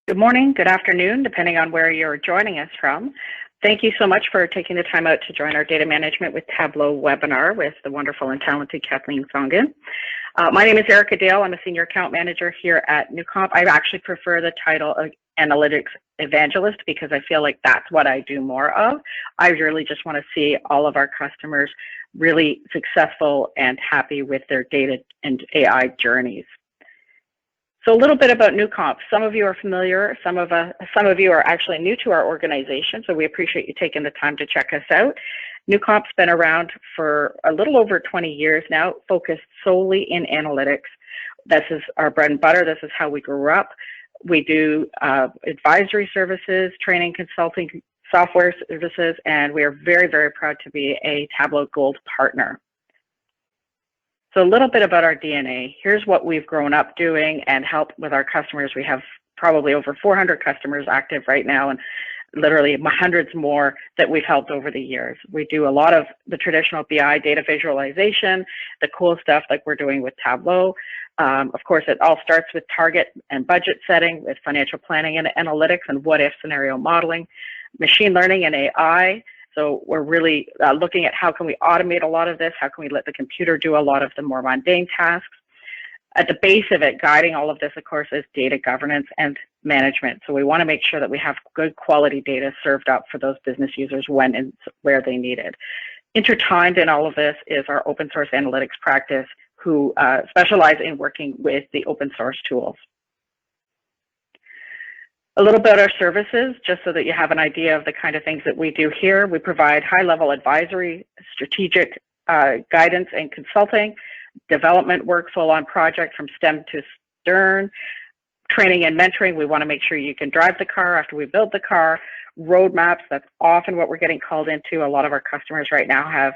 Good morning, good afternoon, depending on where you're joining us from. Thank you so much for taking the time out to join our Data Management with Tableau webinar with the wonderful and talented Kathleen Songen. My name is Erica Dale. I'm a Senior Account Manager here at Newcomp. I actually prefer the title of Analytics Evangelist because I feel like that's what I do more of. I really just want to see all of our customers really successful and happy with their data and AI journeys. So a little bit about Newcomp. Some of you are familiar, some of you are actually new to our organization, so we appreciate you taking the time to check us out. Newcomp's been around for a little over 20 years now, focused solely in analytics. This is our bread and butter. This is how we grew up. We do advisory services, training, consulting, software services, and we are very, very proud to be a Tableau Gold partner. So a little bit about our DNA. Here's what we've grown up doing and helped with our customers. We have probably over 400 customers active right now and literally hundreds more that we've helped over the years. We do a lot of the traditional BI data visualization, the cool stuff like we're doing with Tableau. Of course, it all starts with target and budget setting, with financial planning and analytics and what-if scenario modeling, machine learning and AI. So we're really looking at how can we automate a lot of this, how can we let the computer do a lot of the more mundane tasks. At the base of it, guiding all of this, of course, is data governance and management. So we want to make sure that we have good quality data served up for those business users when and where they need it. Intertwined in all of this is our open source analytics practice, who specialize in working with the open source tools. A little bit about our services, just so that you have an idea of the kind of things that we do here. We provide high-level advisory, strategic guidance and consulting, development work full-on project from STEM to STERN, training and mentoring. We want to make sure you can drive the car after we build the car. Roadmaps, that's often what we're getting called into. A lot of our customers right now have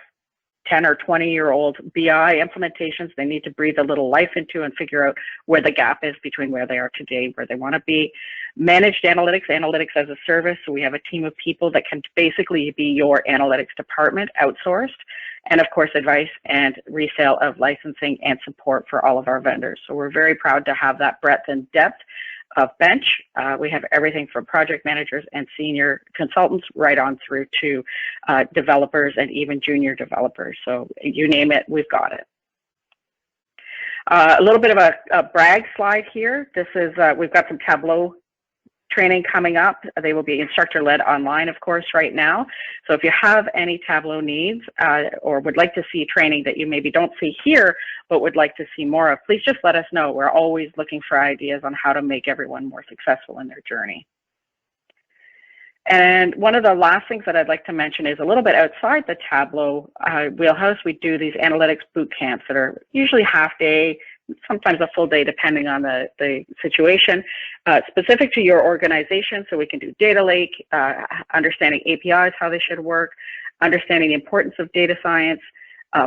10 or 20-year-old BI implementations they need to breathe a little life into and figure out where the gap is between where they are today, where they want to be. Managed analytics, analytics as a service. So we have a team of people that can basically be your analytics department, outsourced. And of course, advice and resale of licensing and support for all of our vendors. So we're very proud to have that breadth and depth of bench. We have everything from project managers and senior consultants right on through to developers and even junior developers. So you name it, we've got it. A little bit of a brag slide here. This is, we've got some Tableau training coming up. They will be instructor-led online, of course, right now. So if you have any Tableau needs or would like to see training that you maybe don't see here, but would like to see more of, please just let us know. We're always looking for ideas on how to make everyone more successful in their journey. And one of the last things that I'd like to mention is a little bit outside the Tableau wheelhouse. We do these analytics boot camps that are usually half day, sometimes a full day, depending on the situation, specific to your organization. So we can do data lake, understanding APIs, how they should work, understanding the importance of data science,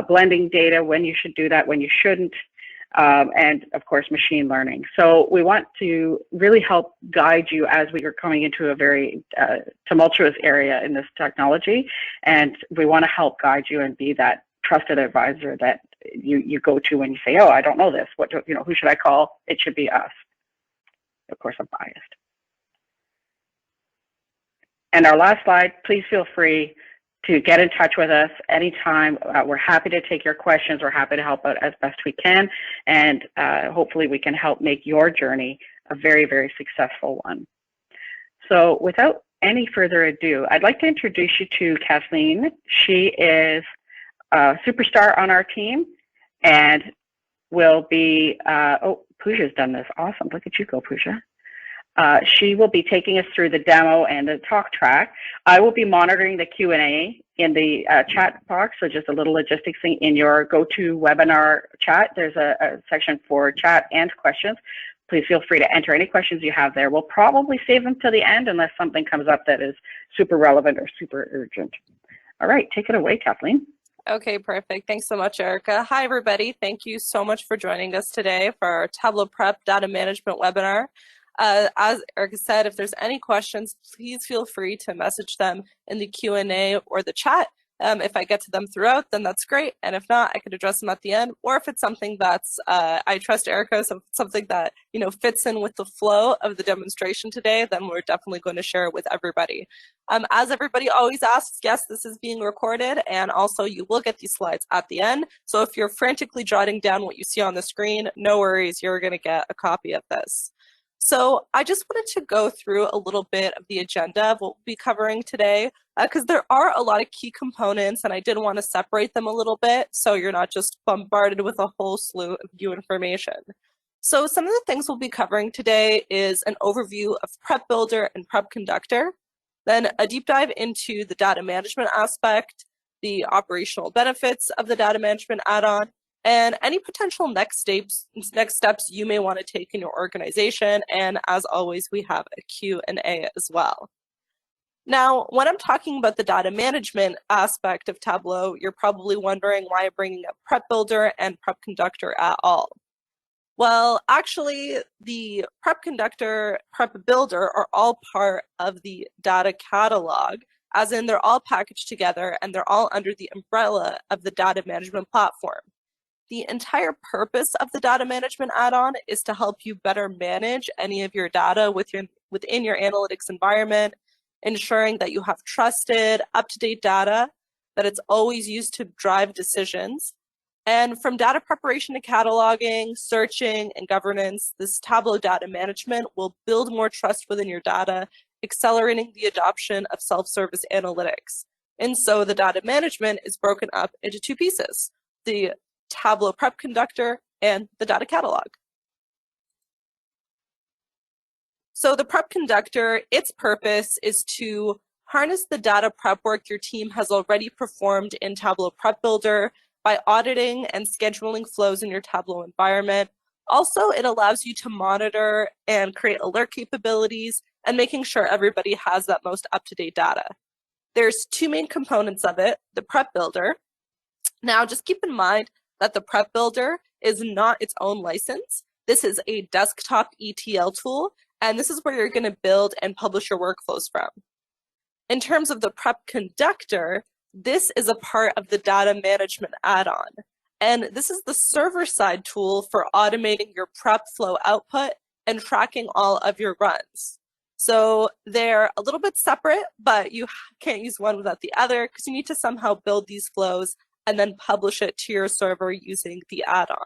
blending data, when you should do that, when you shouldn't, and of course, machine learning. So we want to really help guide you as we are coming into a very tumultuous area in this technology. And we want to help guide you and be that trusted advisor that you go to when you say, oh, I don't know this. What do, you know, who should I call? It should be us. Of course, I'm biased. And our last slide, please feel free to get in touch with us anytime. We're happy to take your questions. We're happy to help out as best we can. And hopefully we can help make your journey a very, very successful one. So without any further ado, I'd like to introduce you to Kathleen. She is a superstar on our team and will be, oh, Pooja's done this. Awesome. Look at you go, Pooja. She will be taking us through the demo and the talk track. I will be monitoring the Q&A in the chat box, so just a little logistics thing. In your GoToWebinar chat, there's a section for chat and questions. Please feel free to enter any questions you have there. We'll probably save them to the end unless something comes up that is super relevant or super urgent. All right, take it away, Kathleen. Okay, perfect. Thanks so much, Erica. Hi, everybody. Thank you so much for joining us today for our Tableau Prep Data Management webinar. As Erica said, if there's any questions, please feel free to message them in the Q&A or the chat, If I get to them throughout, then that's great. And if not, I could address them at the end. Or if it's something that's, I trust Erica, something that, fits in with the flow of the demonstration today, then we're definitely going to share it with everybody. As everybody always asks, yes, this is being recorded, and also you will get these slides at the end. So if you're frantically jotting down what you see on the screen, no worries, you're going to get a copy of this. So I just wanted to go through a little bit of the agenda of what we'll be covering today, because there are a lot of key components and I did want to separate them a little bit so you're not just bombarded with a whole slew of new information. So some of the things we'll be covering today is an overview of Prep Builder and Prep Conductor, then a deep dive into the data management aspect, the operational benefits of the data management add-on, and any potential next steps you may want to take in your organization. And as always, we have a Q&A as well. Now, when I'm talking about the data management aspect of Tableau, you're probably wondering why I'm bringing up Prep Builder and Prep Conductor at all. Well, actually, the Prep Conductor, Prep Builder are all part of the data catalog, as in they're all packaged together and they're all under the umbrella of the data management platform. The entire purpose of the data management add-on is to help you better manage any of your data within your analytics environment, ensuring that you have trusted, up-to-date data, that it's always used to drive decisions. And from data preparation to cataloging, searching, and governance, this Tableau data management will build more trust within your data, accelerating the adoption of self-service analytics. And so the data management is broken up into two pieces: the Tableau Prep Conductor and the data catalog. So the Prep Conductor, its purpose is to harness the data prep work your team has already performed in Tableau Prep Builder by auditing and scheduling flows in your Tableau environment. Also, it allows you to monitor and create alert capabilities and making sure everybody has that most up-to-date data. There's two main components of it: the Prep Builder. Now, just keep in mind that the Prep Builder is not its own license. This is a desktop ETL tool, and this is where you're going to build and publish your workflows from. In terms of the Prep Conductor, this is a part of the data management add-on, and this is the server-side tool for automating your prep flow output and tracking all of your runs. So they're a little bit separate, but you can't use one without the other because you need to somehow build these flows and then publish it to your server using the add-on.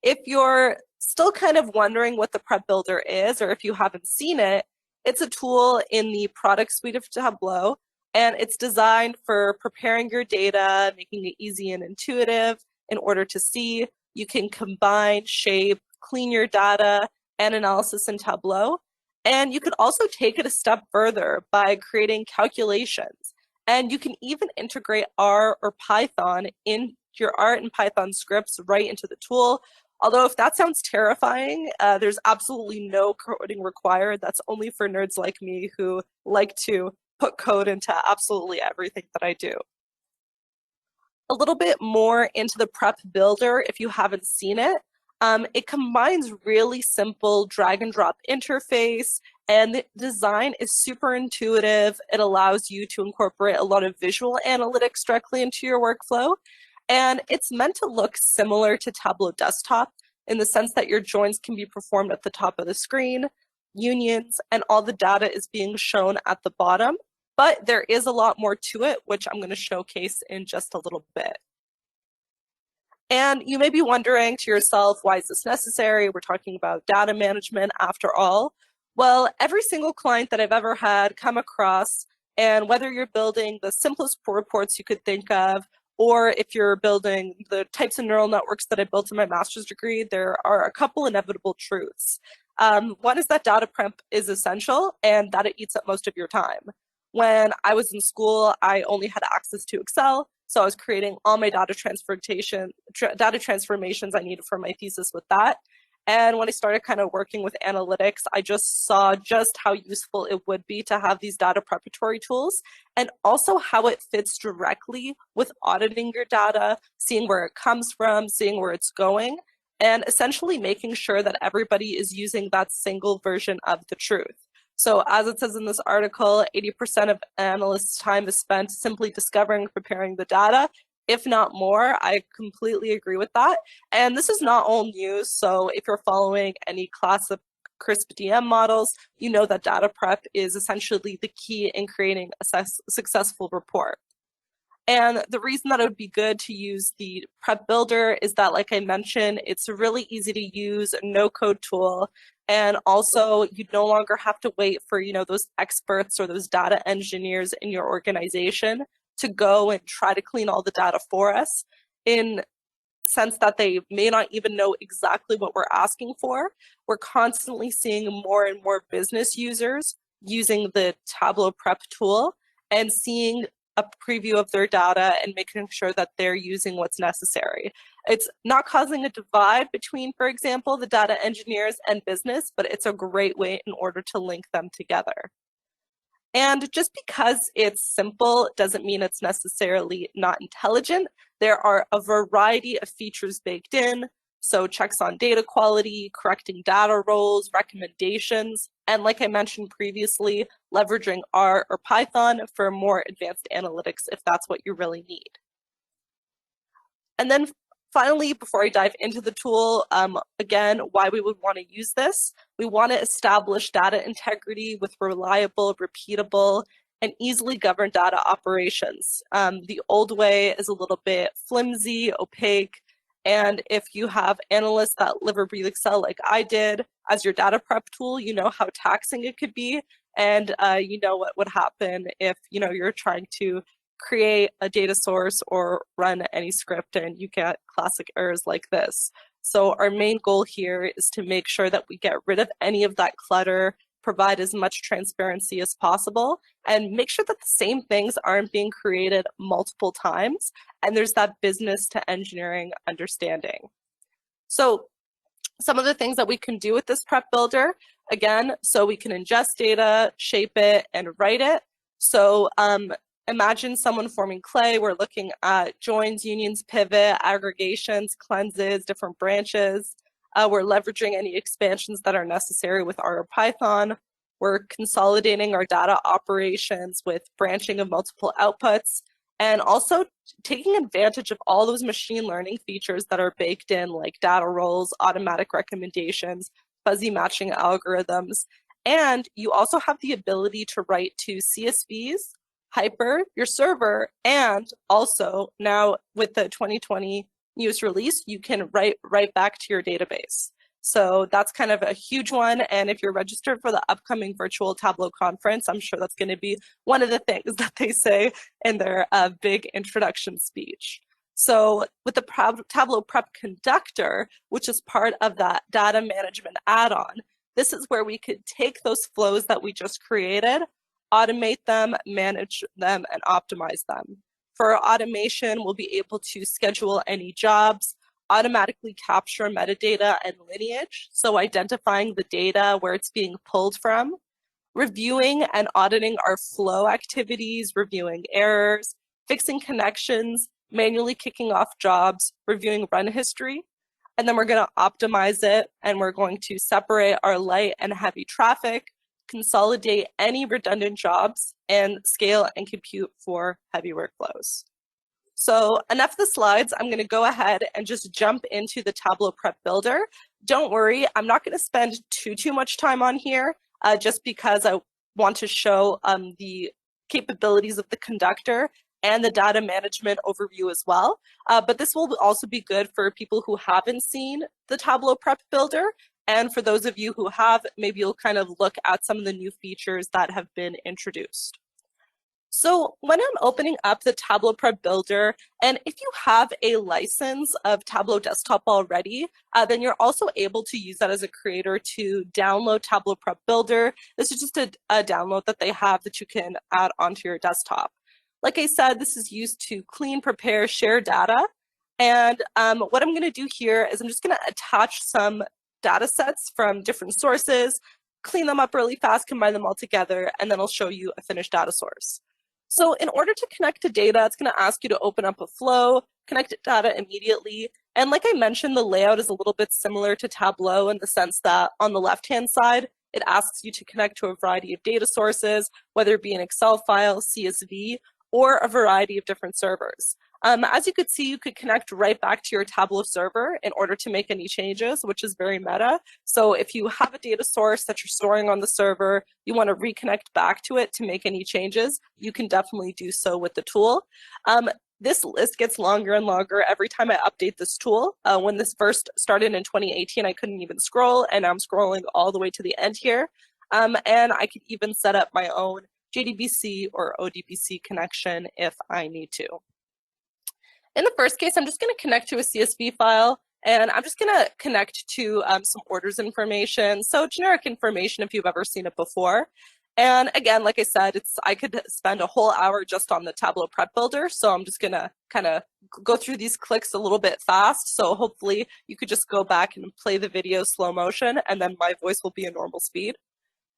If you're still kind of wondering what the Prep Builder is, or if you haven't seen it, it's a tool in the product suite of Tableau, and it's designed for preparing your data, making it easy and intuitive in order to see. You can combine, shape, clean your data and analysis in Tableau. And you can also take it a step further by creating calculations. And you can even integrate R or Python in your R and Python scripts right into the tool. Although if that sounds terrifying, there's absolutely no coding required. That's only for nerds like me who like to put code into absolutely everything that I do. A little bit more into the Prep Builder if you haven't seen it. It combines really simple drag and drop interface, and the design is super intuitive. It allows you to incorporate a lot of visual analytics directly into your workflow. And it's meant to look similar to Tableau Desktop in the sense that your joins can be performed at the top of the screen, unions, and all the data is being shown at the bottom. But there is a lot more to it, which I'm going to showcase in just a little bit. And you may be wondering to yourself, why is this necessary? We're talking about data management after all. Well, every single client that I've ever had come across, and whether you're building the simplest reports you could think of, or if you're building the types of neural networks that I built in my master's degree, there are a couple inevitable truths. One is that data prep is essential and that it eats up most of your time. When I was in school, I only had access to Excel, so I was creating all my data transformations I needed for my thesis with that. And when I started kind of working with analytics, I just saw just how useful it would be to have these data preparatory tools, and also how it fits directly with auditing your data, seeing where it comes from, seeing where it's going, and essentially making sure that everybody is using that single version of the truth. So as it says in this article, 80% of analysts' time is spent simply discovering and preparing the data, if not more. I completely agree with that. And this is not all news. So if you're following any classic CRISP DM models, you know that data prep is essentially the key in creating a successful report. And the reason that it would be good to use the prep builder is that, like I mentioned, it's a really easy to use no-code tool. And also you no longer have to wait for, those experts or those data engineers in your organization to go and try to clean all the data for us, in sense that they may not even know exactly what we're asking for. We're constantly seeing more and more business users using the Tableau Prep tool and seeing a preview of their data and making sure that they're using what's necessary. It's not causing a divide between, for example, the data engineers and business, but it's a great way in order to link them together. And just because it's simple doesn't mean it's necessarily not intelligent. There are a variety of features baked in, so checks on data quality, correcting data roles, recommendations, and like I mentioned previously, leveraging R or Python for more advanced analytics if that's what you really need. And then finally, before I dive into the tool, again, why we would want to use this. We want to establish data integrity with reliable, repeatable, and easily governed data operations. The old way is a little bit flimsy, opaque, and if you have analysts that live or breathe Excel like I did as your data prep tool, you know how taxing it could be, and you know what would happen if you're trying to create a data source or run any script and you get classic errors like this. So our main goal here is to make sure that we get rid of any of that clutter, provide as much transparency as possible, and make sure that the same things aren't being created multiple times, and there's that business to engineering understanding. So some of the things that we can do with this prep builder, again, so we can ingest data, shape it, and write it. So imagine someone forming clay. We're looking at joins, unions, pivot, aggregations, cleanses, different branches. We're leveraging any expansions that are necessary with R or Python. We're consolidating our data operations with branching of multiple outputs, and also taking advantage of all those machine learning features that are baked in, like data roles, automatic recommendations, fuzzy matching algorithms. And you also have the ability to write to CSVs, Hyper, your server, and also now with the 2020 newest release, you can write right back to your database. So that's kind of a huge one. And if you're registered for the upcoming virtual Tableau conference, I'm sure that's going to be one of the things that they say in their big introduction speech. So with the Tableau Prep Conductor, which is part of that data management add-on, this is where we could take those flows that we just created, automate them, manage them, and optimize them. For automation, we'll be able to schedule any jobs, automatically capture metadata and lineage, so identifying the data where it's being pulled from, reviewing and auditing our flow activities, reviewing errors, fixing connections, manually kicking off jobs, reviewing run history, and then we're going to optimize it, and we're going to separate our light and heavy traffic, consolidate any redundant jobs, and scale and compute for heavy workflows. So enough of the slides. I'm going to go ahead and just jump into the Tableau Prep Builder. Don't worry, I'm not going to spend too much time on here, just because I want to show the capabilities of the conductor and the data management overview as well. But this will also be good for people who haven't seen the Tableau Prep Builder. And for those of you who have, maybe you'll kind of look at some of the new features that have been introduced. So when I'm opening up the Tableau Prep Builder, and if you have a license of Tableau Desktop already, then you're also able to use that as a creator to download Tableau Prep Builder. This is just a download that they have that you can add onto your desktop. Like I said, this is used to clean, prepare, share data. And what I'm going to do here is I'm just going to attach some data sets from different sources, clean them up really fast, combine them all together, and then I'll show you a finished data source. So in order to connect to data, it's going to ask you to open up a flow, connect to data immediately. And like I mentioned, the layout is a little bit similar to Tableau in the sense that on the left-hand side, It asks you to connect to a variety of data sources, whether it be an Excel file, CSV, or a variety of different servers. As you could see, you could connect right back to your Tableau server in order to make any changes, which is very meta. So if you have a data source that you're storing on the server, you want to reconnect back to it to make any changes, you can definitely do so with the tool. This list gets longer and longer every time I update this tool. When this first started in 2018, I couldn't even scroll, and I'm scrolling all the way to the end here. And I could even set up my own JDBC or ODBC connection if I need to. In the first case, I'm just going to connect to a CSV file, and I'm just going to connect to some orders information. So generic information if you've ever seen it before. And again, like I said, I could spend a whole hour just on the Tableau Prep Builder. So I'm just going to kind of go through these clicks a little bit fast. So hopefully you could just go back and play the video slow motion, and then my voice will be a normal speed.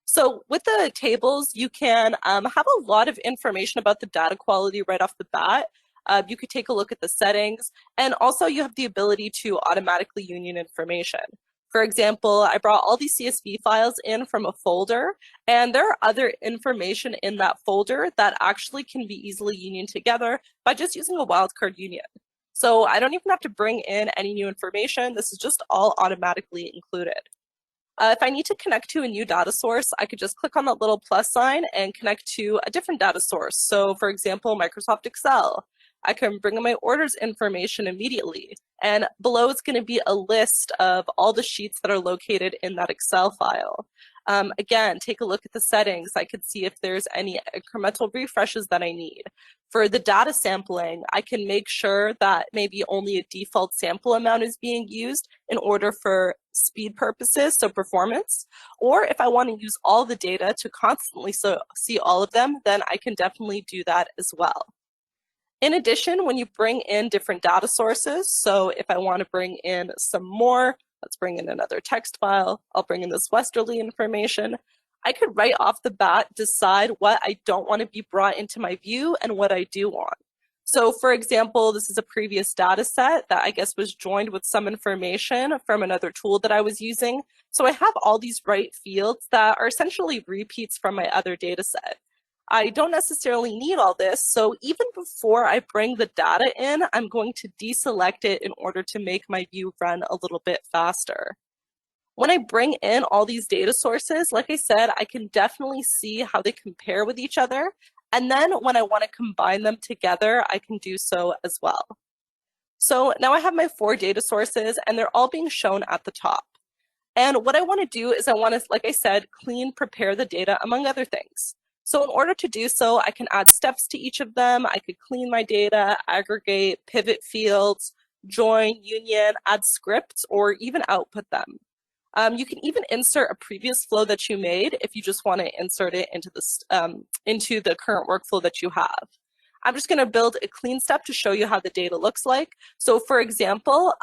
So with the tables, you can have a lot of information about the data quality right off the bat. You could take a look at the settings, and also you have the ability to automatically union information. For example, I brought all these CSV files in from a folder, and there are other information in that folder that actually can be easily unioned together by just using a wildcard union. So I don't even have to bring in any new information. This is just all automatically included. If I need to connect to a new data source, I could just click on that little plus sign and connect to a different data source. So for example, Microsoft Excel. I can bring in my orders information immediately. And below it's going to be a list of all the sheets that are located in that Excel file. Again, take a look at the settings. I could see if there's any incremental refreshes that I need. For the data sampling, I can make sure that maybe only a default sample amount is being used in order for speed purposes, so performance. Or if I want to use all the data to constantly see all of them, then I can definitely do that as well. In addition, when you bring in different data sources, so if I want to bring in some more, let's bring in another text file, I'll bring in this Westerly information, I could right off the bat decide what I don't want to be brought into my view and what I do want. So for example, this is a previous data set that I guess was joined with some information from another tool that I was using. So I have all these right fields that are essentially repeats from my other data set. I don't necessarily need all this, so even before I bring the data in, I'm going to deselect it in order to make my view run a little bit faster. When I bring in all these data sources, like I said, I can definitely see how they compare with each other. And then when I want to combine them together, I can do so as well. So now I have my 4 data sources, and they're all being shown at the top. And what I want to do is I want to, like I said, prepare the data, among other things. So in order to do so, I can add steps to each of them. I could clean my data, aggregate, pivot fields, join, union, add scripts, or even output them. You can even insert a previous flow that you made if you just want to insert it into the current workflow that you have. I'm just going to build a clean step to show you how the data looks like. So for example,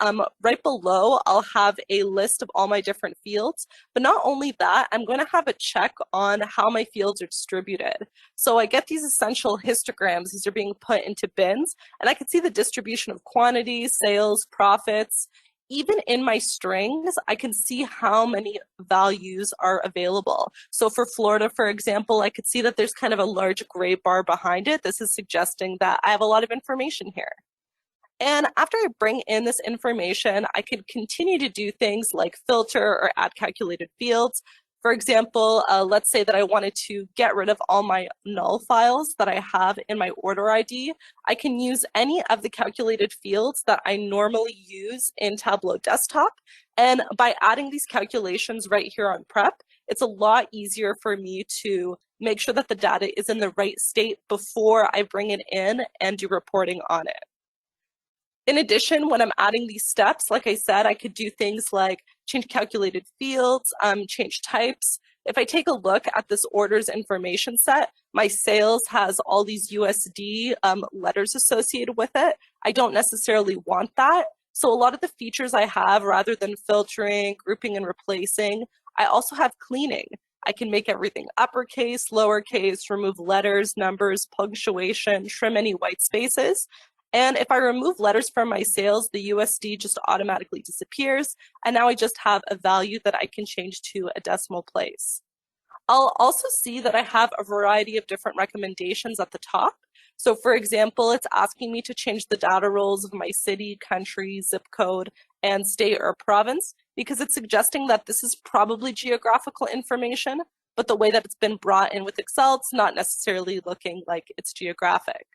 right below, I'll have a list of all my different fields. But not only that, I'm going to have a check on how my fields are distributed. So I get these essential histograms. These are being put into bins. And I can see the distribution of quantities, sales, profits. Even in my strings, I can see how many values are available. So for Florida, for example, I could see that there's kind of a large gray bar behind it. This is suggesting that I have a lot of information here. And after I bring in this information, I could continue to do things like filter or add calculated fields. For example, let's say that I wanted to get rid of all my null files that I have in my order ID. I can use any of the calculated fields that I normally use in Tableau Desktop. And by adding these calculations right here on Prep, it's a lot easier for me to make sure that the data is in the right state before I bring it in and do reporting on it. In addition, when I'm adding these steps, like I said, I could do things like change calculated fields, change types. If I take a look at this orders information set, my sales has all these USD letters associated with it. I don't necessarily want that. So a lot of the features I have, rather than filtering, grouping, and replacing, I also have cleaning. I can make everything uppercase, lowercase, remove letters, numbers, punctuation, trim any white spaces. And if I remove letters from my sales, the USD just automatically disappears. And now I just have a value that I can change to a decimal place. I'll also see that I have a variety of different recommendations at the top. So for example, it's asking me to change the data roles of my city, country, zip code, and state or province, because it's suggesting that this is probably geographical information, but the way that it's been brought in with Excel, it's not necessarily looking like it's geographic.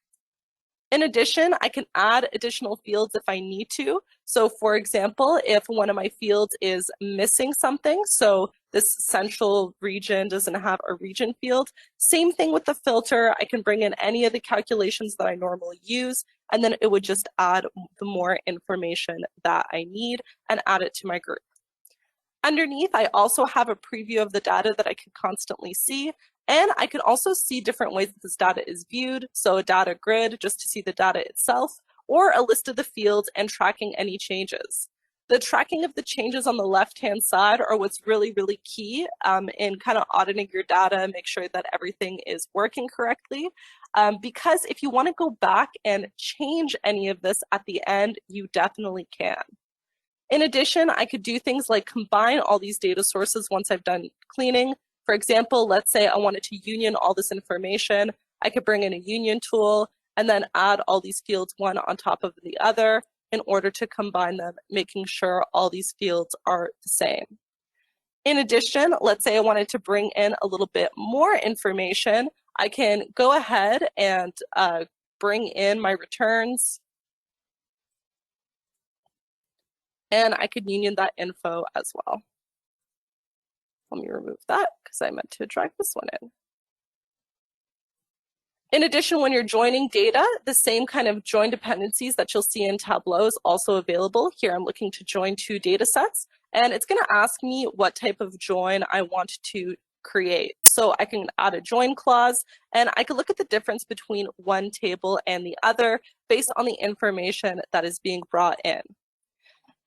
In addition, I can add additional fields if I need to. So for example, if one of my fields is missing something, so this central region doesn't have a region field, same thing with the filter. I can bring in any of the calculations that I normally use, and then it would just add the more information that I need and add it to my group. Underneath, I also have a preview of the data that I can constantly see. And I can also see different ways that this data is viewed. So a data grid, just to see the data itself, or a list of the fields and tracking any changes. The tracking of the changes on the left-hand side are what's really, really key in kind of auditing your data, make sure that everything is working correctly. Because if you want to go back and change any of this at the end, you definitely can. In addition, I could do things like combine all these data sources once I've done cleaning. For example, let's say I wanted to union all this information. I could bring in a union tool and then add all these fields one on top of the other in order to combine them, making sure all these fields are the same. In addition, let's say I wanted to bring in a little bit more information. I can go ahead and bring in my returns. And I could union that info as well. Let me remove that because I meant to drag this one in. In addition, when you're joining data, the same kind of join dependencies that you'll see in Tableau is also available. Here I'm looking to join two data sets, and it's going to ask me what type of join I want to create. So I can add a join clause, and I can look at the difference between one table and the other based on the information that is being brought in.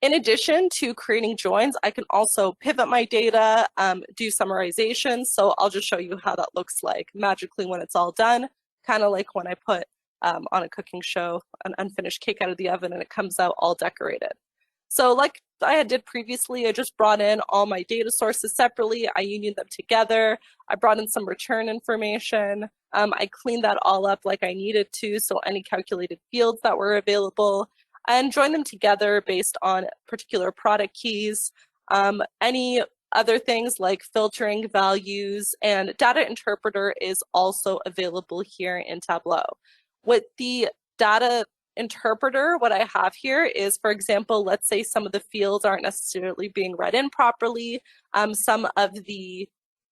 In addition to creating joins, I can also pivot my data, do summarization. So I'll just show you how that looks like magically when it's all done, kind of like when I put on a cooking show an unfinished cake out of the oven and it comes out all decorated. So like I did previously, I just brought in all my data sources separately. I unioned them together. I brought in some return information. I cleaned that all up like I needed to, so any calculated fields that were available, and join them together based on particular product keys, any other things like filtering values, and data interpreter is also available here in Tableau. With the data interpreter, what I have here is, for example, let's say some of the fields aren't necessarily being read in properly, some of the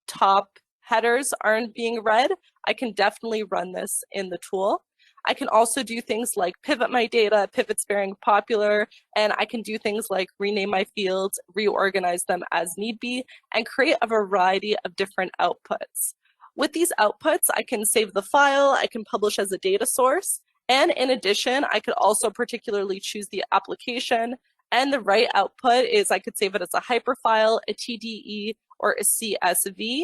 top headers aren't being read. I can definitely run this in the tool. I can also do things like pivot my data, pivot's very popular, and I can do things like rename my fields, reorganize them as need be, and create a variety of different outputs. With these outputs, I can save the file, I can publish as a data source, and in addition, I could also particularly choose the application, and the right output is I could save it as a hyperfile, a TDE, or a CSV.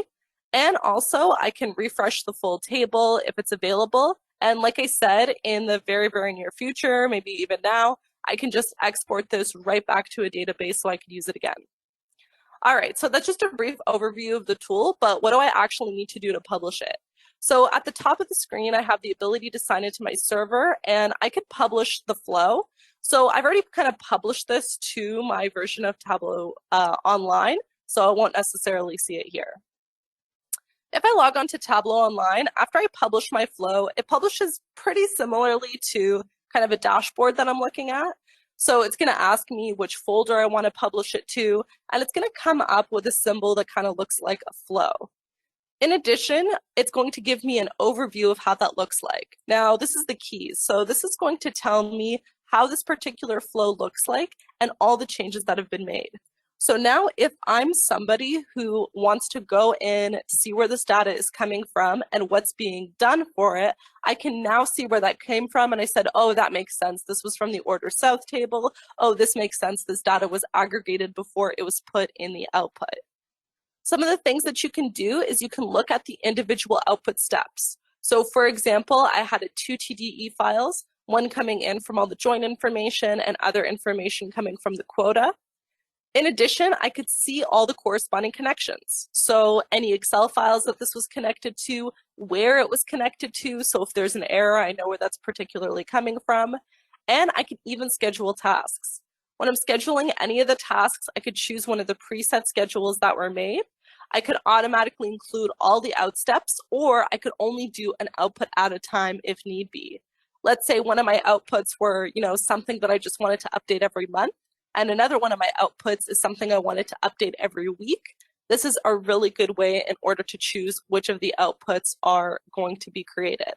And also, I can refresh the full table if it's available. And like I said, in the very, very near future, maybe even now, I can just export this right back to a database so I could use it again. All right, so that's just a brief overview of the tool, but what do I actually need to do to publish it? So at the top of the screen, I have the ability to sign into my server, and I could publish the flow. So I've already kind of published this to my version of Tableau online, so I won't necessarily see it here. If I log on to Tableau Online, after I publish my flow, it publishes pretty similarly to kind of a dashboard that I'm looking at. So it's going to ask me which folder I want to publish it to, and it's going to come up with a symbol that kind of looks like a flow. In addition, it's going to give me an overview of how that looks like. Now, this is the keys. So this is going to tell me how this particular flow looks like and all the changes that have been made. So now if I'm somebody who wants to go in, see where this data is coming from and what's being done for it, I can now see where that came from. And I said, oh, that makes sense. This was from the order south table. Oh, this makes sense. This data was aggregated before it was put in the output. Some of the things that you can do is you can look at the individual output steps. So for example, I had 2 TDE files. one coming in from all the join information and other information coming from the quota. In addition, I could see all the corresponding connections. So any Excel files that this was connected to, where it was connected to. So if there's an error, I know where that's particularly coming from. And I could even schedule tasks. When I'm scheduling any of the tasks, I could choose one of the preset schedules that were made. I could automatically include all the out steps, or I could only do an output at a time if need be. Let's say one of my outputs were, something that I just wanted to update every month. And another one of my outputs is something I wanted to update every week. This is a really good way in order to choose which of the outputs are going to be created.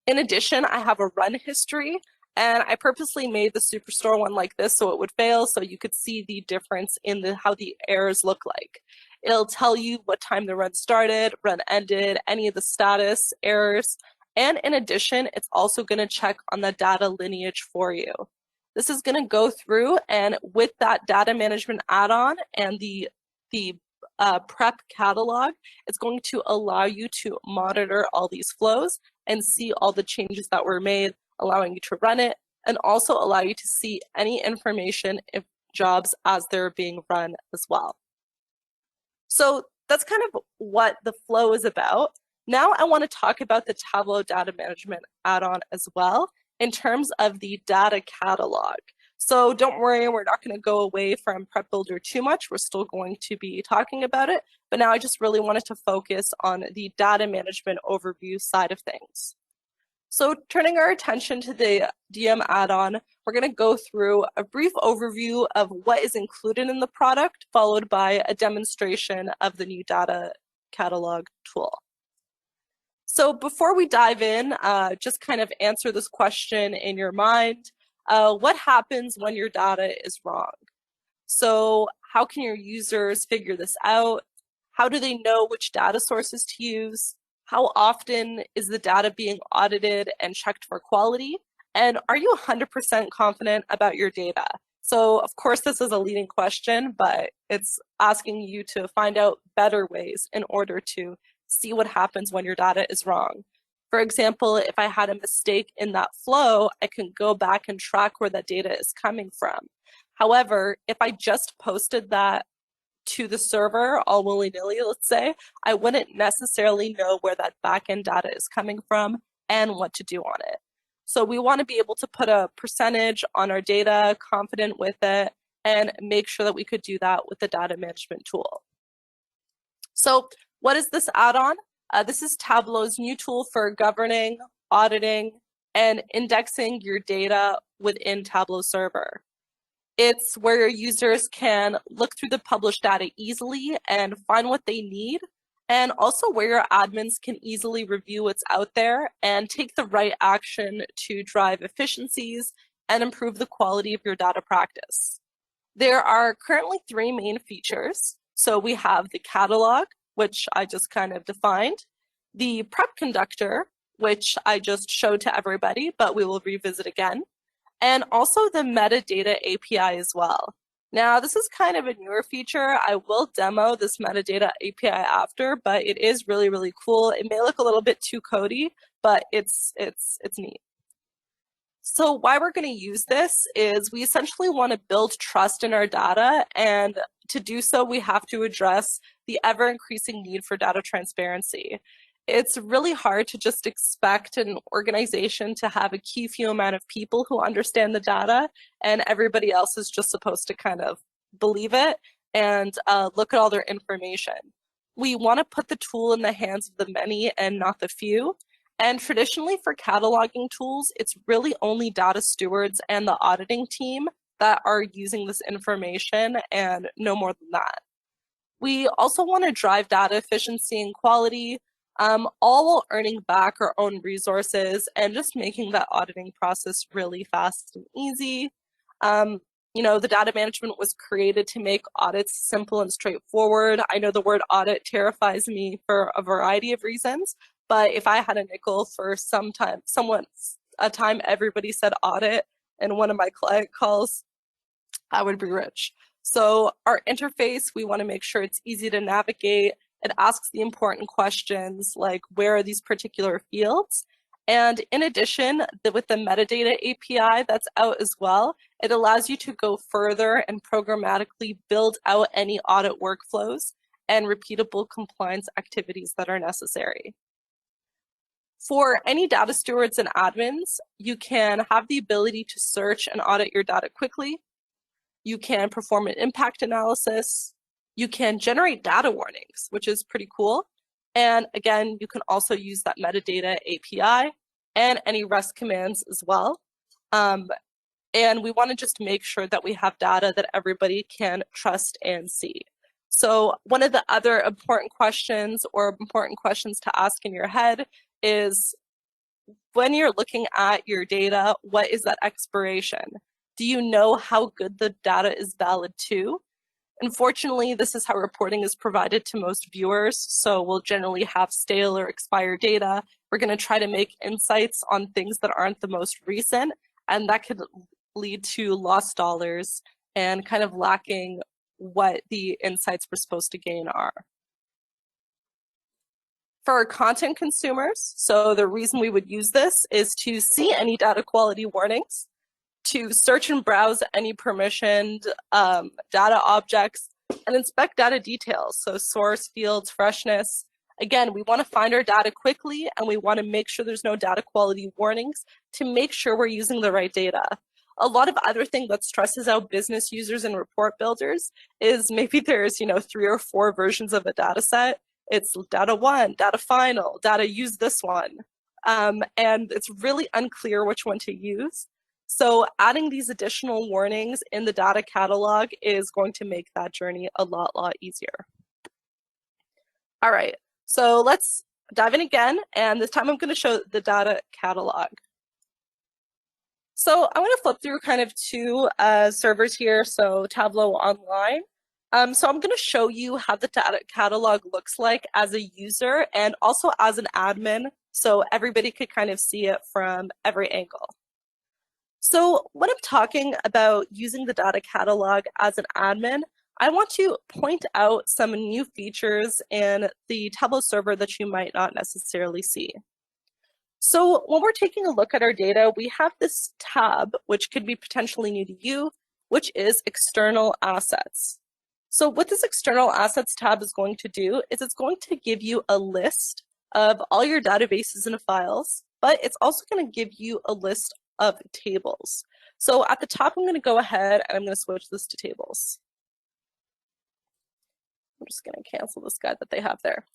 In addition, I have a run history, and I purposely made the Superstore one like this so it would fail, so you could see the difference in how the errors look like. It'll tell you what time the run started, run ended, any of the status errors, and in addition, it's also going to check on the data lineage for you. This is going to go through, and with that data management add-on and the prep catalog, it's going to allow you to monitor all these flows and see all the changes that were made, allowing you to run it, and also allow you to see any information if jobs as they're being run as well. So that's kind of what the flow is about. Now I want to talk about the Tableau data management add-on as well, in terms of the data catalog. So don't worry, we're not going to go away from Prep Builder too much. We're still going to be talking about it, but now I just really wanted to focus on the data management overview side of things. So turning our attention to the DM add-on, we're going to go through a brief overview of what is included in the product, followed by a demonstration of the new data catalog tool. So before we dive in, just kind of answer this question in your mind. What happens when your data is wrong? So how can your users figure this out? How do they know which data sources to use? How often is the data being audited and checked for quality? And are you 100% confident about your data? So of course, this is a leading question, but it's asking you to find out better ways in order to see what happens when your data is wrong. For example, if I had a mistake in that flow, I can go back and track where that data is coming from. However, if I just posted that to the server all willy-nilly, let's say, I wouldn't necessarily know where that backend data is coming from and what to do on it. So we want to be able to put a percentage on our data, confident with it, and make sure that we could do that with the data management tool. So what is this add-on? This is Tableau's new tool for governing, auditing, and indexing your data within Tableau server. It's where your users can look through the published data easily and find what they need, and also where your admins can easily review what's out there and take the right action to drive efficiencies and improve the quality of your data practice. There are currently 3 main features. So we have the catalog, which I just kind of defined, the prep conductor, which I just showed to everybody, but we will revisit again, and also the metadata API as well. Now, this is kind of a newer feature. I will demo this metadata API after, but it is really, really cool. It may look a little bit too codey, but it's neat. So why we're going to use this is we essentially want to build trust in our data, and to do so, we have to address the ever-increasing need for data transparency. It's really hard to just expect an organization to have a key few amount of people who understand the data, and everybody else is just supposed to kind of believe it and look at all their information. We want to put the tool in the hands of the many and not the few. And traditionally for cataloging tools, it's really only data stewards and the auditing team that are using this information, and no more than that. We also want to drive data efficiency and quality, all while earning back our own resources and just making that auditing process really fast and easy. The data management was created to make audits simple and straightforward. I know the word audit terrifies me for a variety of reasons, but if I had a nickel for a time everybody said audit in one of my client calls, I would be rich. So our interface, we want to make sure it's easy to navigate. It asks the important questions like, where are these particular fields? And in addition, with the Metadata API that's out as well, it allows you to go further and programmatically build out any audit workflows and repeatable compliance activities that are necessary. For any data stewards and admins, you can have the ability to search and audit your data quickly. You can perform an impact analysis. You can generate data warnings, which is pretty cool. And again, you can also use that metadata API and any REST commands as well. And we want to just make sure that we have data that everybody can trust and see. So one of the other important questions to ask in your head is, when you're looking at your data, what is that expiration? Do you know how good the data is valid to? Unfortunately, this is how reporting is provided to most viewers, so we'll generally have stale or expired data. We're going to try to make insights on things that aren't the most recent, and that could lead to lost dollars and kind of lacking what the insights we're supposed to gain are. For our content consumers, so the reason we would use this is to see any data quality warnings, to search and browse any permissioned data objects, and inspect data details, so source, fields, freshness. Again, we want to find our data quickly, and we want to make sure there's no data quality warnings to make sure we're using the right data. A lot of other thing that stresses out business users and report builders is maybe there's 3 or 4 versions of a data set. It's data 1, data final, data use this one. And it's really unclear which one to use. So adding these additional warnings in the data catalog is going to make that journey a lot easier. All right, so let's dive in again, and this time I'm going to show the data catalog. So I want to flip through kind of 2 servers here, so Tableau Online. So I'm going to show you how the data catalog looks like as a user and also as an admin, so everybody could kind of see it from every angle. So when I'm talking about using the data catalog as an admin, I want to point out some new features in the Tableau server that you might not necessarily see. So when we're taking a look at our data, we have this tab, which could be potentially new to you, which is External Assets. So what this External Assets tab is going to do is it's going to give you a list of all your databases and files, but it's also going to give you a list of tables. So at the top, I'm going to go ahead and I'm going to switch this to tables. I'm just going to cancel this guide that they have there.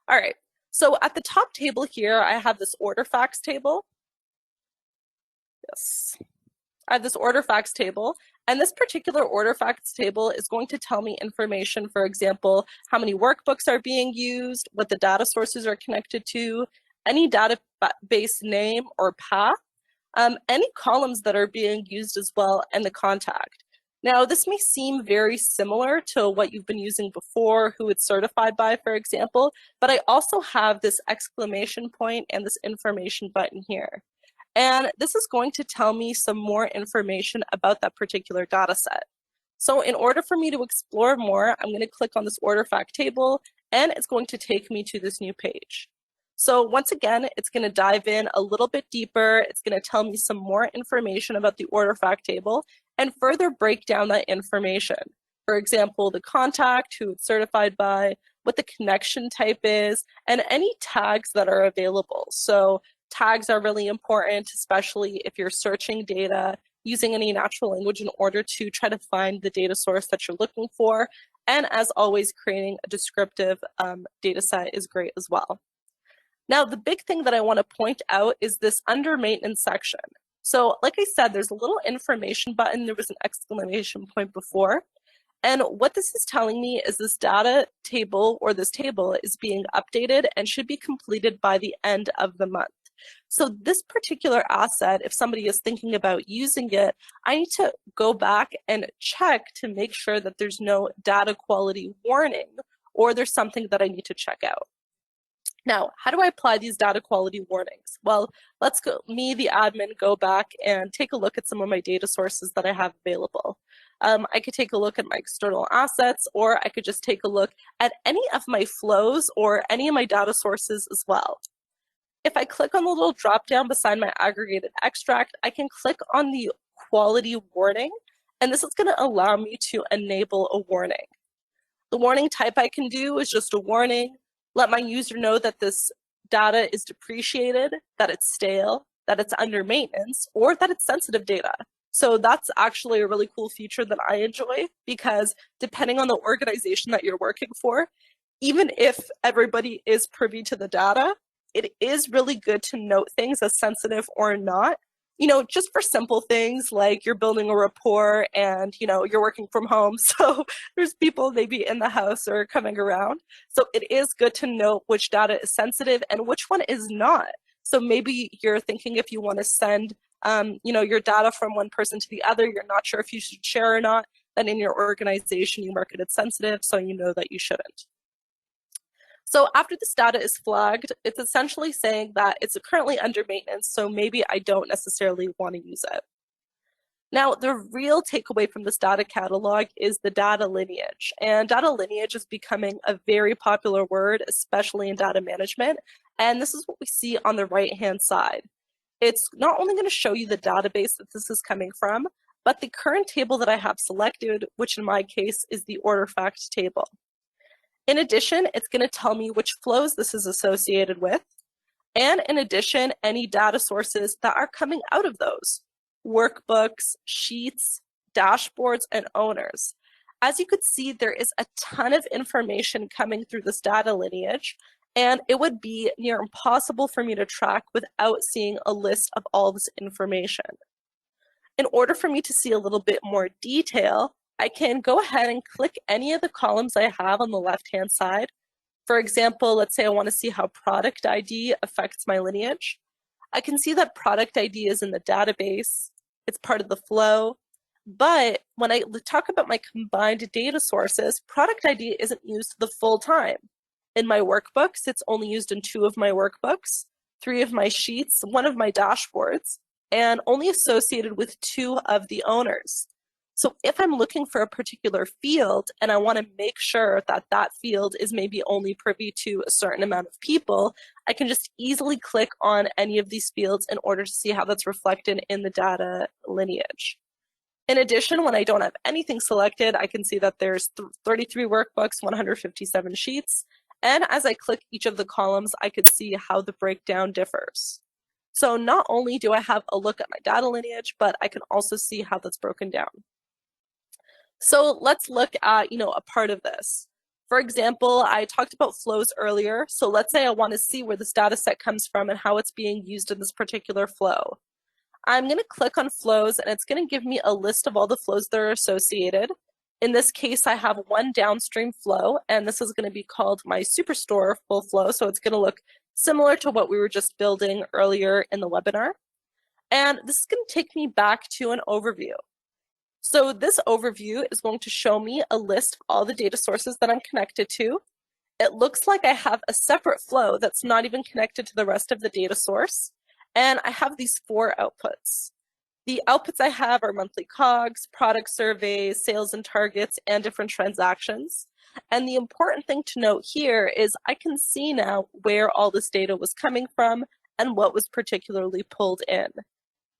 All right, so at the top table here, I have this order facts table. Yes, I have this order facts table, and this particular order facts table is going to tell me information, for example, how many workbooks are being used, what the data sources are connected to, any database name or path, any columns that are being used as well, and the contact. Now, this may seem very similar to what you've been using before, who it's certified by, for example, but I also have this exclamation point and this information button here. And this is going to tell me some more information about that particular data set. So in order for me to explore more, I'm going to click on this order fact table, and it's going to take me to this new page. So once again, it's going to dive in a little bit deeper. It's going to tell me some more information about the order fact table and further break down that information. For example, the contact, who it's certified by, what the connection type is, and any tags that are available. So tags are really important, especially if you're searching data using any natural language in order to try to find the data source that you're looking for. And as always, creating a descriptive data set is great as well. Now, the big thing that I want to point out is this under maintenance section. So like I said, there's a little information button. There was an exclamation point before. And what this is telling me is this data table, or this table, is being updated and should be completed by the end of the month. So this particular asset, if somebody is thinking about using it, I need to go back and check to make sure that there's no data quality warning or there's something that I need to check out. Now, how do I apply these data quality warnings? Well, let's go, me, the admin, go back and take a look at some of my data sources that I have available. I could take a look at my external assets, or I could just take a look at any of my flows or any of my data sources as well. If I click on the little drop down beside my aggregated extract, I can click on the quality warning, and this is going to allow me to enable a warning. The warning type I can do is just a warning, let my user know that this data is depreciated, that it's stale, that it's under maintenance, or that it's sensitive data. So that's actually a really cool feature that I enjoy, because depending on the organization that you're working for, even if everybody is privy to the data, it is really good to note things as sensitive or not. You know, just for simple things like you're building a rapport and, you know, you're working from home. So there's people maybe in the house or coming around. So it is good to know which data is sensitive and which one is not. So maybe you're thinking if you want to send, you know, your data from one person to the other, you're not sure if you should share or not, then in your organization, you mark it as sensitive, so you know that you shouldn't. So after this data is flagged, it's essentially saying that it's currently under maintenance, so maybe I don't necessarily want to use it. Now, the real takeaway from this data catalog is the data lineage. And data lineage is becoming a very popular word, especially in data management. And this is what we see on the right-hand side. It's not only going to show you the database that this is coming from, but the current table that I have selected, which in my case is the order fact table. In addition, it's going to tell me which flows this is associated with, and in addition, any data sources that are coming out of those: workbooks, sheets, dashboards, and owners. As you could see, there is a ton of information coming through this data lineage, and it would be near impossible for me to track without seeing a list of all this information. In order for me to see a little bit more detail, I can go ahead and click any of the columns I have on the left-hand side. For example, let's say I want to see how product ID affects my lineage. I can see that product ID is in the database, it's part of the flow, but when I talk about my combined data sources, product ID isn't used the full time. In my workbooks, it's only used in 2 of my workbooks, 3 of my sheets, 1 of my dashboards, and only associated with 2 of the owners. So if I'm looking for a particular field and I want to make sure that that field is maybe only privy to a certain amount of people, I can just easily click on any of these fields in order to see how that's reflected in the data lineage. In addition, when I don't have anything selected, I can see that there's 33 workbooks, 157 sheets, and as I click each of the columns, I could see how the breakdown differs. So not only do I have a look at my data lineage, but I can also see how that's broken down. So let's look at, a part of this. For example, I talked about flows earlier. So let's say I want to see where this data set comes from and how it's being used in this particular flow. I'm going to click on flows and it's going to give me a list of all the flows that are associated. In this case, I have one downstream flow, and this is going to be called my Superstore full flow. So it's going to look similar to what we were just building earlier in the webinar. And this is going to take me back to an overview. So this overview is going to show me a list of all the data sources that I'm connected to. It looks like I have a separate flow that's not even connected to the rest of the data source. And I have these 4 outputs. The outputs I have are monthly COGS, product surveys, sales and targets, and different transactions. And the important thing to note here is I can see now where all this data was coming from and what was particularly pulled in.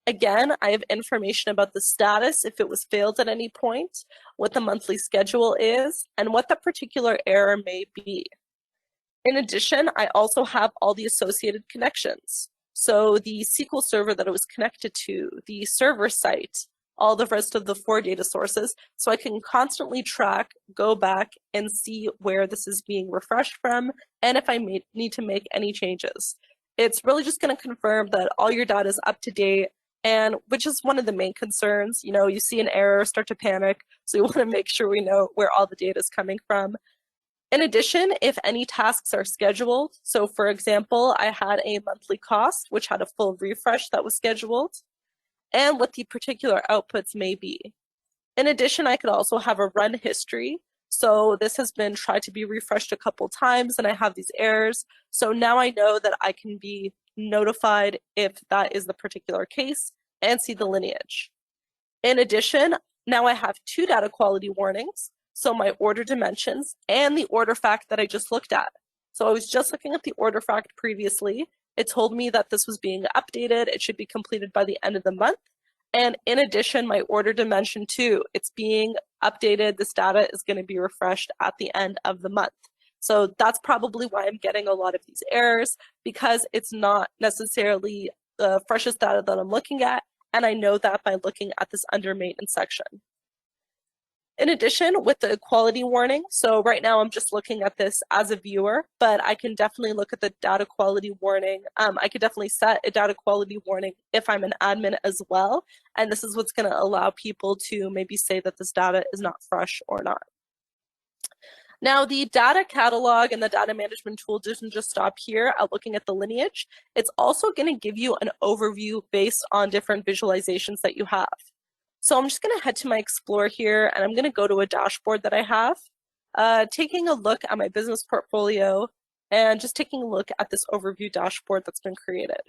Again, I have information about the status if it was failed at any point, what the monthly schedule is, and what the particular error may be. In addition, I also have all the associated connections. So the SQL server that it was connected to, the server site, all the rest of the 4 data sources, so I can constantly track, go back, and see where this is being refreshed from, and if I need to make any changes. It's really just going to confirm that all your data is up to date, and which is one of the main concerns. You see an error, start to panic, so we want to make sure we know where all the data is coming from. In addition, if any tasks are scheduled, so for example, I had a monthly cost, which had a full refresh that was scheduled, and what the particular outputs may be. In addition, I could also have a run history. So this has been tried to be refreshed a couple times and I have these errors. So now I know that I can be notified if that is the particular case and see the lineage. In addition, now I have 2 data quality warnings. So my order dimensions and the order fact that I just looked at. So I was just looking at the order fact previously, It told me that this was being updated. It should be completed by the end of the month. And in addition, my order dimension too, it's being updated. This data is going to be refreshed at the end of the month. So that's probably why I'm getting a lot of these errors, because it's not necessarily the freshest data that I'm looking at. And I know that by looking at this under maintenance section. In addition, with the quality warning, so right now I'm just looking at this as a viewer, but I can definitely look at the data quality warning. I could definitely set a data quality warning if I'm an admin as well. And this is what's going to allow people to maybe say that this data is not fresh or not. Now, the data catalog and the data management tool doesn't just stop here at looking at the lineage. It's also going to give you an overview based on different visualizations that you have. So I'm just going to head to my Explore here, and I'm going to go to a dashboard that I have, taking a look at my business portfolio, and just taking a look at this overview dashboard that's been created.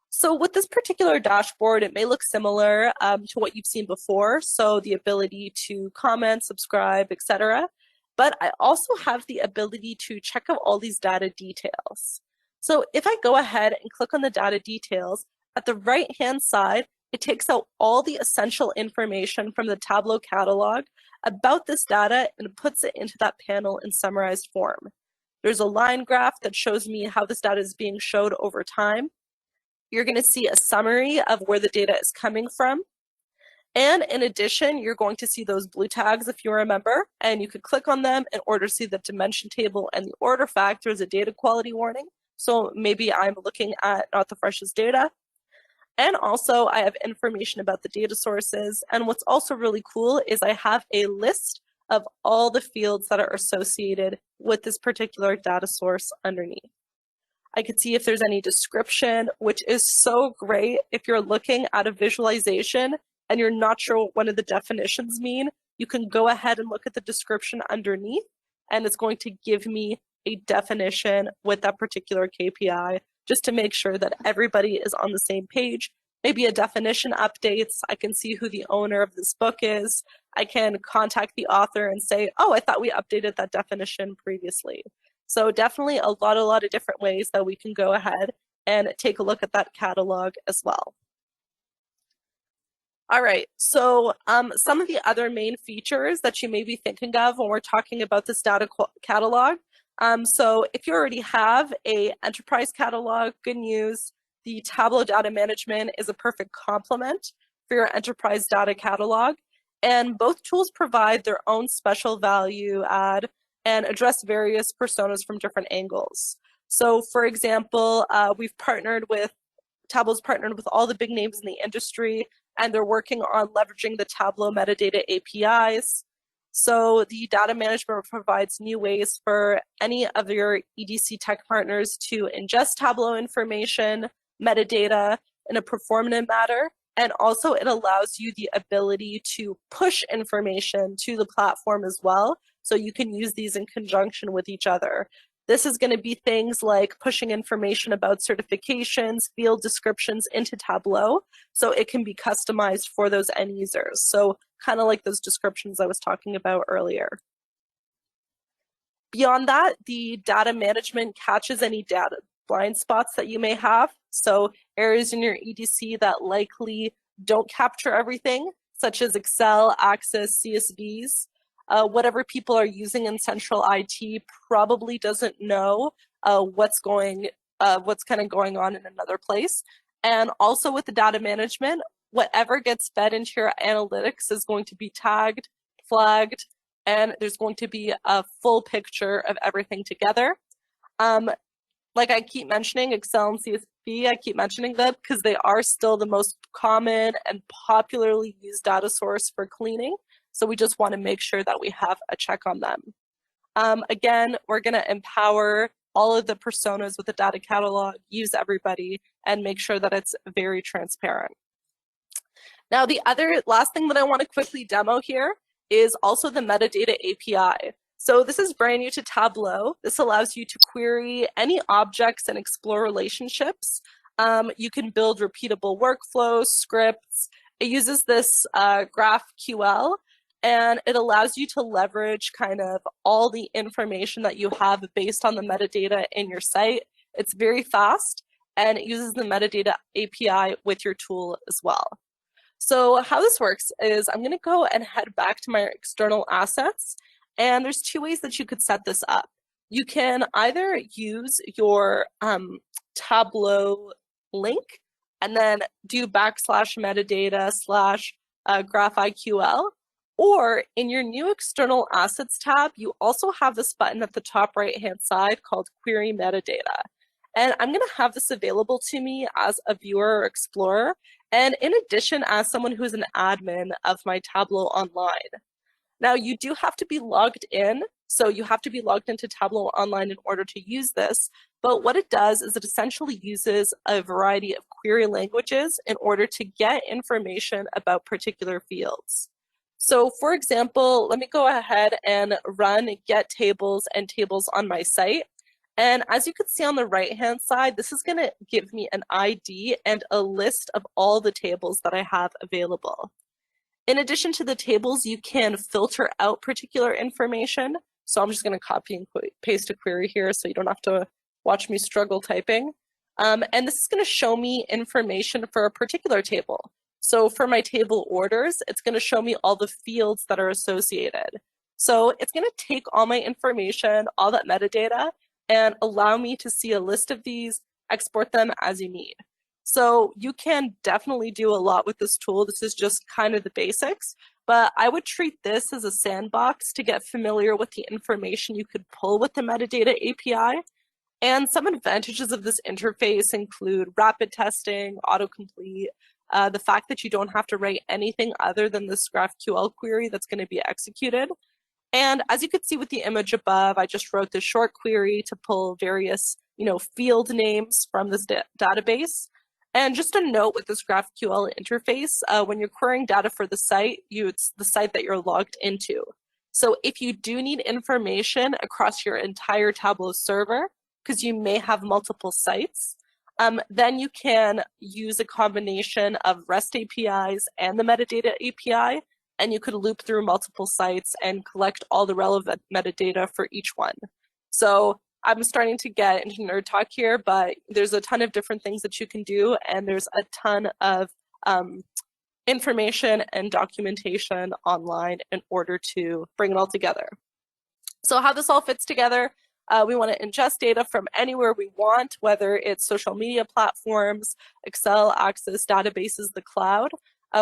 So with this particular dashboard, it may look similar to what you've seen before, so the ability to comment, subscribe, etc. But I also have the ability to check out all these data details. So if I go ahead and click on the data details, at the right-hand side, it takes out all the essential information from the Tableau catalog about this data and puts it into that panel in summarized form. There's a line graph that shows me how this data is being showed over time. You're going to see a summary of where the data is coming from. And in addition, you're going to see those blue tags if you remember, and you could click on them in order to see the dimension table and the order factor as a data quality warning. So maybe I'm looking at not the freshest data. And also I have information about the data sources. And what's also really cool is I have a list of all the fields that are associated with this particular data source underneath. I could see if there's any description, which is so great if you're looking at a visualization and you're not sure what one of the definitions mean. You can go ahead and look at the description underneath, and it's going to give me a definition with that particular KPI, just to make sure that everybody is on the same page. Maybe a definition updates. I can see who the owner of this book is. I can contact the author and say, oh, I thought we updated that definition previously. So definitely a lot of different ways that we can go ahead and take a look at that catalog as well. All right, so some of the other main features that you may be thinking of when we're talking about this data catalog. So if you already have an enterprise catalog, good news, the Tableau data management is a perfect complement for your enterprise data catalog. And both tools provide their own special value add and address various personas from different angles. So for example, Tableau's partnered with all the big names in the industry, and they're working on leveraging the Tableau Metadata APIs. So the data management provides new ways for any of your EDC tech partners to ingest Tableau information, metadata in a performant manner. And also it allows you the ability to push information to the platform as well. So you can use these in conjunction with each other. This is going to be things like pushing information about certifications, field descriptions into Tableau, so it can be customized for those end users. So kind of like those descriptions I was talking about earlier. Beyond that, the data management catches any data blind spots that you may have. So areas in your EDC that likely don't capture everything, such as Excel, Access, CSVs. Whatever people are using in central IT probably doesn't know what's kind of going on in another place. And also with the data management, whatever gets fed into your analytics is going to be tagged, flagged, and there's going to be a full picture of everything together. Like I keep mentioning, Excel and CSV, I keep mentioning them because they are still the most common and popularly used data source for cleaning. So we just want to make sure that we have a check on them. Again, we're going to empower all of the personas with the data catalog, use everybody, and make sure that it's very transparent. Now, the last thing that I want to quickly demo here is also the Metadata API. So this is brand new to Tableau. This allows you to query any objects and explore relationships. You can build repeatable workflows, scripts. It uses this GraphQL, and it allows you to leverage kind of all the information that you have based on the metadata in your site. It's very fast, and it uses the Metadata API with your tool as well. So how this works is I'm going to go and head back to my external assets, and there's two ways that you could set this up. You can either use your Tableau link and then do /metadata/GraphIQL, or in your new external assets tab, you also have this button at the top right-hand side called Query Metadata. And I'm going to have this available to me as a viewer or explorer, and in addition, as someone who's an admin of my Tableau Online. Now, you do have to be logged in, so you have to be logged into Tableau Online in order to use this, but what it does is it essentially uses a variety of query languages in order to get information about particular fields. So for example, let me go ahead and run get tables and tables on my site. And as you can see on the right-hand side, this is going to give me an ID and a list of all the tables that I have available. In addition to the tables, you can filter out particular information. So I'm just going to copy and paste a query here so you don't have to watch me struggle typing. And this is going to show me information for a particular table. So for my table orders, it's going to show me all the fields that are associated. So it's going to take all my information, all that metadata, and allow me to see a list of these, export them as you need. So you can definitely do a lot with this tool. This is just kind of the basics, but I would treat this as a sandbox to get familiar with the information you could pull with the Metadata API. And some advantages of this interface include rapid testing, autocomplete, the fact that you don't have to write anything other than this GraphQL query that's going to be executed. And as you can see with the image above, I just wrote this short query to pull various, field names from this database. And just a note with this GraphQL interface, when you're querying data for the site, it's the site that you're logged into. So if you do need information across your entire Tableau server, because you may have multiple sites, then you can use a combination of REST APIs and the Metadata API, and you could loop through multiple sites and collect all the relevant metadata for each one. So I'm starting to get into nerd talk here, but there's a ton of different things that you can do, and there's a ton of information and documentation online in order to bring it all together. So how this all fits together, we want to ingest data from anywhere we want, whether it's social media platforms, Excel, Access, databases, the cloud.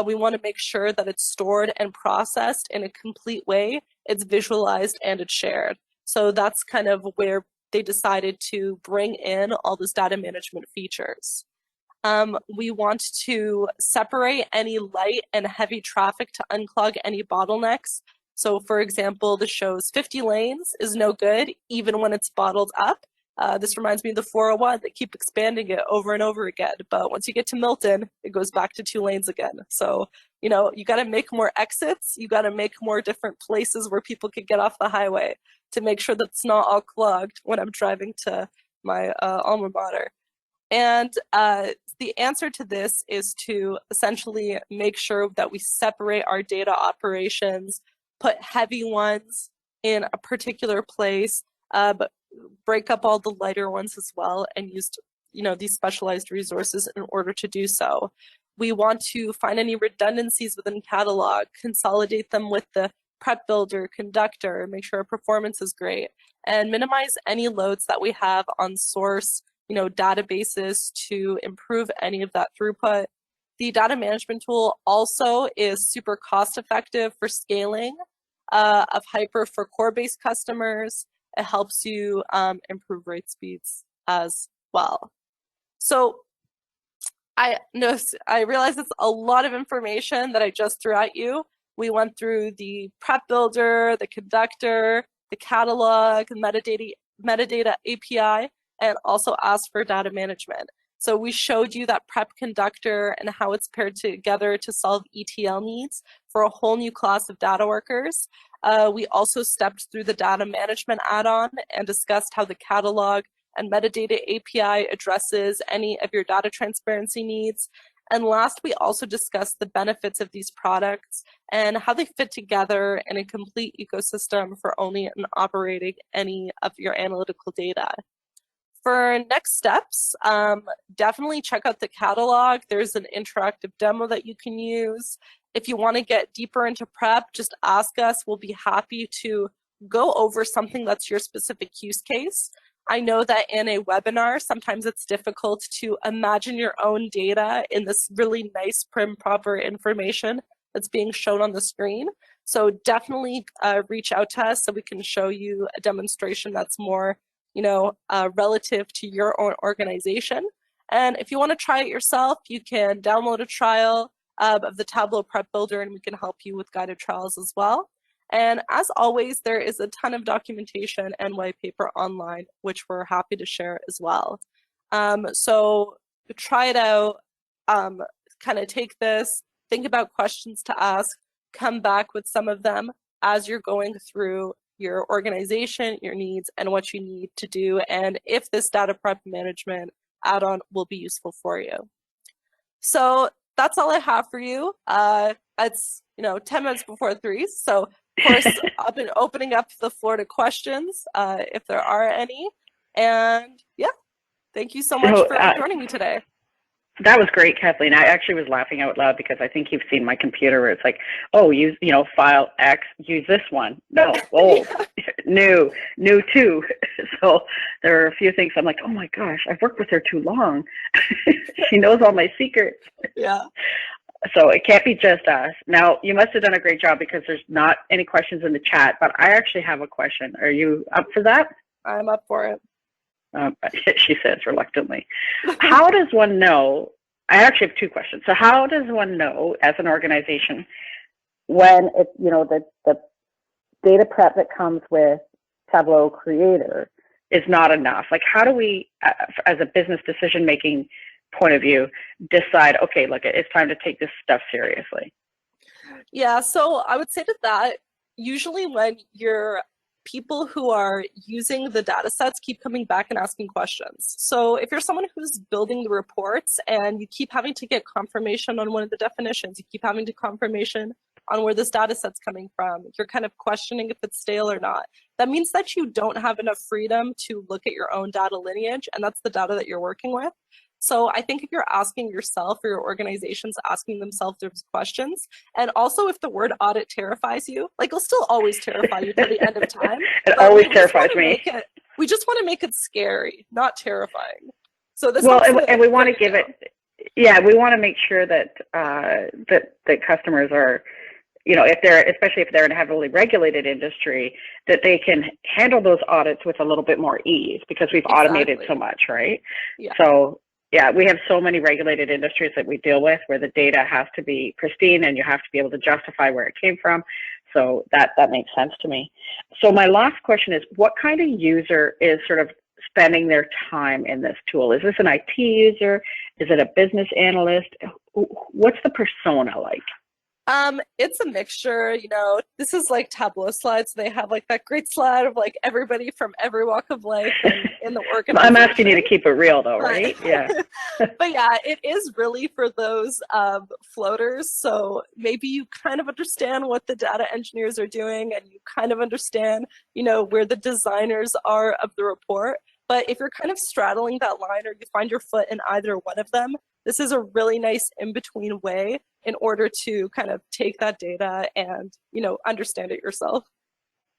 We want to make sure that it's stored and processed in a complete way, it's visualized, and it's shared. So that's kind of where they decided to bring in all those data management features. We want to separate any light and heavy traffic to unclog any bottlenecks. So for example, this shows 50 lanes is no good, even when it's bottled up. This reminds me of the 401. They keep expanding it over and over again. But once you get to Milton, it goes back to 2 lanes again. So, you got to make more exits. You got to make more different places where people could get off the highway to make sure that it's not all clogged when I'm driving to my alma mater. And the answer to this is to essentially make sure that we separate our data operations, put heavy ones in a particular place, but break up all the lighter ones as well, and use these specialized resources in order to do so. We want to find any redundancies within catalog, consolidate them with the prep builder, conductor, make sure our performance is great, and minimize any loads that we have on source databases to improve any of that throughput. The data management tool also is super cost effective for scaling of Hyper for core-based customers. It helps you improve write speeds as well. So I realize it's a lot of information that I just threw at you. We went through the prep builder, the conductor, the catalog, metadata API, and also asked for data management. So we showed you that prep conductor and how it's paired together to solve ETL needs for a whole new class of data workers. We also stepped through the data management add-on and discussed how the catalog and metadata API addresses any of your data transparency needs. And last, we also discussed the benefits of these products and how they fit together in a complete ecosystem for owning and operating any of your analytical data. For next steps, definitely check out the catalog. There's an interactive demo that you can use. If you want to get deeper into prep, just ask us. We'll be happy to go over something that's your specific use case. I know that in a webinar, sometimes it's difficult to imagine your own data in this really nice prim proper information that's being shown on the screen. So definitely reach out to us so we can show you a demonstration that's more relative to your own organization. And if you want to try it yourself, you can download a trial of the Tableau Prep Builder, and we can help you with guided trials as well. And as always, there is a ton of documentation and white paper online, which we're happy to share as well. So try it out, kind of take this, think about questions to ask, come back with some of them as you're going through your organization, your needs, and what you need to do, and if this data prep management add-on will be useful for you. So that's all I have for you. It's 10 minutes before 3, so of course I've been opening up the floor to questions if there are any, and yeah, thank you so much for joining me today. That was great, Kathleen. I actually was laughing out loud because I think you've seen my computer where it's like, oh, use, file X, use this one. No, old, new two. So there are a few things I'm like, oh my gosh, I've worked with her too long. She knows all my secrets. Yeah. So it can't be just us. Now, you must have done a great job because there's not any questions in the chat, but I actually have a question. Are you up for that? I'm up for it. She says reluctantly. How does one know? I actually have 2 questions. So how does one know as an organization when it's, the data prep that comes with Tableau Creator is not enough? Like, how do we, as a business decision-making point of view, decide, okay, look, it's time to take this stuff seriously? Yeah, so I would say that usually when you're people who are using the data sets keep coming back and asking questions. So if you're someone who's building the reports and you keep having to get confirmation on one of the definitions, you keep having to confirmation on where this data set's coming from, you're kind of questioning if it's stale or not. That means that you don't have enough freedom to look at your own data lineage, and that's the data that you're working with. So I think if you're asking yourself or your organization's asking themselves those questions, and also if the word audit terrifies you, like it'll still always terrify you to the end of time. It always terrifies me. We just want to make it scary, not terrifying. So this and we want to give it, we want to make sure that that customers are, especially if they're in a heavily regulated industry, that they can handle those audits with a little bit more ease because we've automated so much, right? Yeah. So yeah, we have so many regulated industries that we deal with where the data has to be pristine and you have to be able to justify where it came from. So that makes sense to me. So my last question is, what kind of user is sort of spending their time in this tool? Is this an IT user? Is it a business analyst? What's the persona like? It's a mixture, this is like Tableau slides. They have like that great slide of like everybody from every walk of life in the organization. I'm asking you to keep it real though, right? Yeah. But yeah, it is really for those floaters. So maybe you kind of understand what the data engineers are doing and you kind of understand, where the designers are of the report. But if you're kind of straddling that line or you find your foot in either one of them, this is a really nice in-between way in order to kind of take that data and, understand it yourself.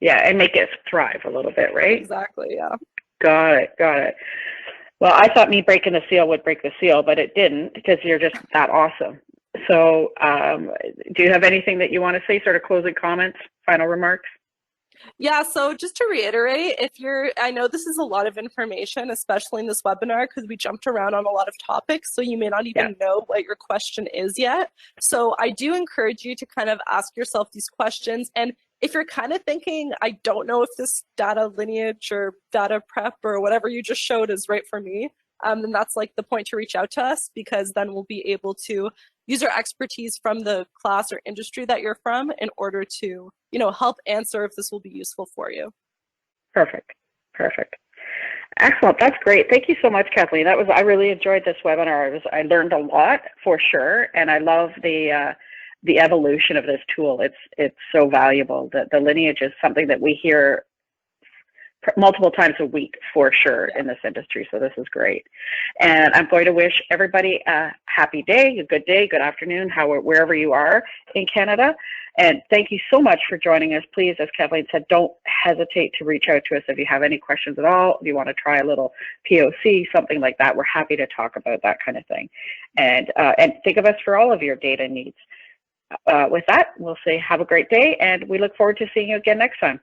Yeah, and make it thrive a little bit, right? Exactly, yeah. Got it. Well, I thought me breaking the seal would break the seal, but it didn't because you're just that awesome. So do you have anything that you want to say, sort of closing comments, final remarks? Yeah, so just to reiterate, I know this is a lot of information, especially in this webinar, because we jumped around on a lot of topics, so you may not even know what your question is yet. So I do encourage you to kind of ask yourself these questions. And if you're kind of thinking, I don't know if this data lineage or data prep or whatever you just showed is right for me, then that's like the point to reach out to us, because then we'll be able to use our expertise from the class or industry that you're from in order to, help answer if this will be useful for you. Perfect. Excellent. That's great. Thank you so much, Kathleen. I really enjoyed this webinar. I learned a lot for sure, and I love the evolution of this tool. It's so valuable. The lineage is something that we hear multiple times a week for sure in this industry. So this is great. And I'm going to wish everybody a happy day, a good afternoon, wherever you are in Canada. And thank you so much for joining us. Please, as Kathleen said, don't hesitate to reach out to us if you have any questions at all. If you want to try a little POC, something like that, we're happy to talk about that kind of thing. And think of us for all of your data needs. With that, we'll say have a great day, and we look forward to seeing you again next time.